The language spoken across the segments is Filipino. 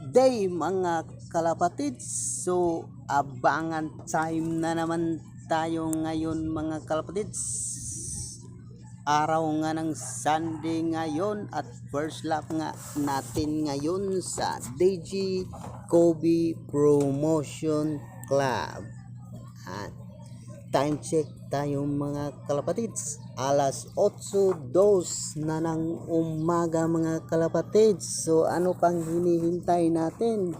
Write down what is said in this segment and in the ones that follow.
day mga kalapatids. So abangan time na naman tayo ngayon mga kalapatids. Araw nga ng Sunday ngayon at first lap nga natin ngayon sa DG Kobe Promotion Club. At time check tayo mga kalapatids, alas 8:02 na ng umaga mga kalapatids. So ano pang hinihintay natin?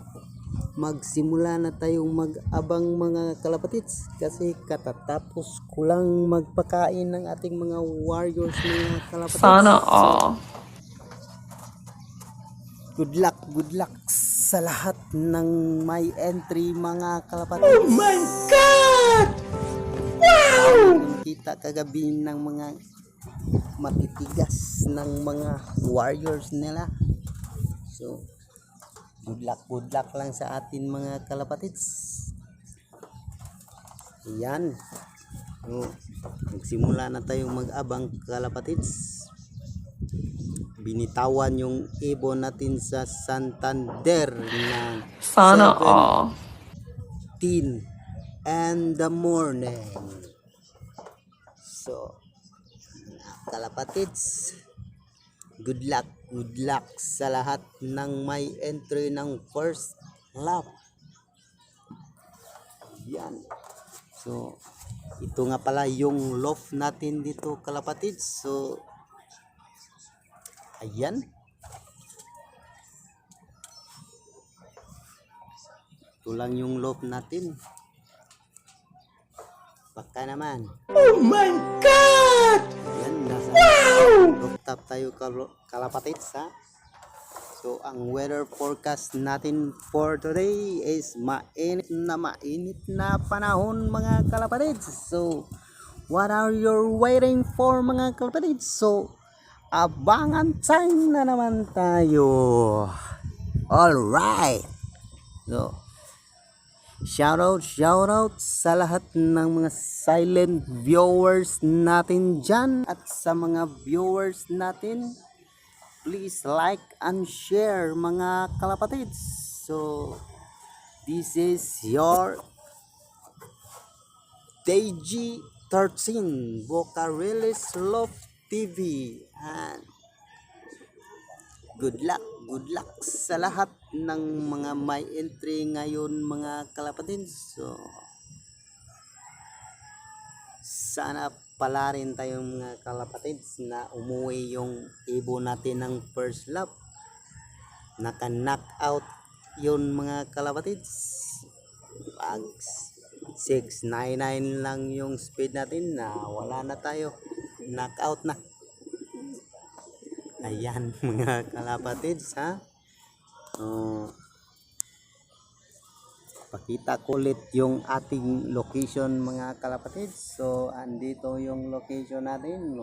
Magsimula na tayong mag-abang mga kalapatids kasi katatapos ko lang magpakain ng ating mga warriors mga kalapatids. Sana all. Good luck sa lahat ng may entry mga kalapatids. Oh my God! Wow! Kita kagabi ng mga matitigas ng mga warriors nila. So good luck lang sa atin mga kalapatids. Ayan. So, magsimula na tayong mag-abang kalapatids. Binitawan yung ibon natin sa Santander ng Sana all. 10 and the morning. So, kalapatids, good luck sa lahat ng may entry ng first lap. Yan. So, ito nga pala yung loft natin dito kalapatids. So, ayan. Ito lang yung loft natin. Baka naman. Oh my God! Yan, nasa rooftop tayo kalapatids ha. So, ang weather forecast natin for today is mainit na panahon mga kalapatids. So, what are you waiting for mga kalapatids? So, abangan time na naman tayo. Alright. So, shout out sa lahat ng mga silent viewers natin dyan at sa mga viewers natin, please like and share mga kalapatids. So this is your DG 13 Bocarelis Love TV and good luck sa lahat ng mga may entry ngayon mga kalapatids. So sana pala rin tayong mga kalapatids na umuwi yung ibon natin ng first lap. Naka-knock out yun mga kalapatids. Pag 699 lang yung speed natin na wala na tayo. Knock out na. Ayan mga kalapatids ha. Pakita ko ulit yung ating location mga kalapatids. So andito yung location natin.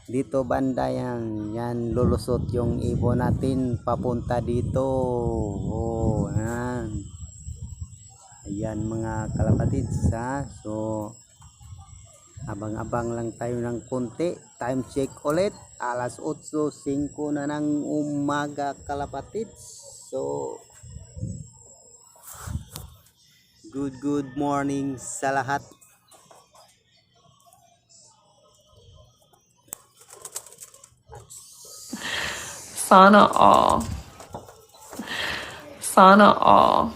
Dito banda yan lulusot yung ibon natin papunta dito. Yan. Ayan mga kalapatids ha. So abang-abang lang tayo ng konti. Time check ulit, alas 8:05 na ng umaga kalapatids. So good morning sa lahat. Sana all. Sana all.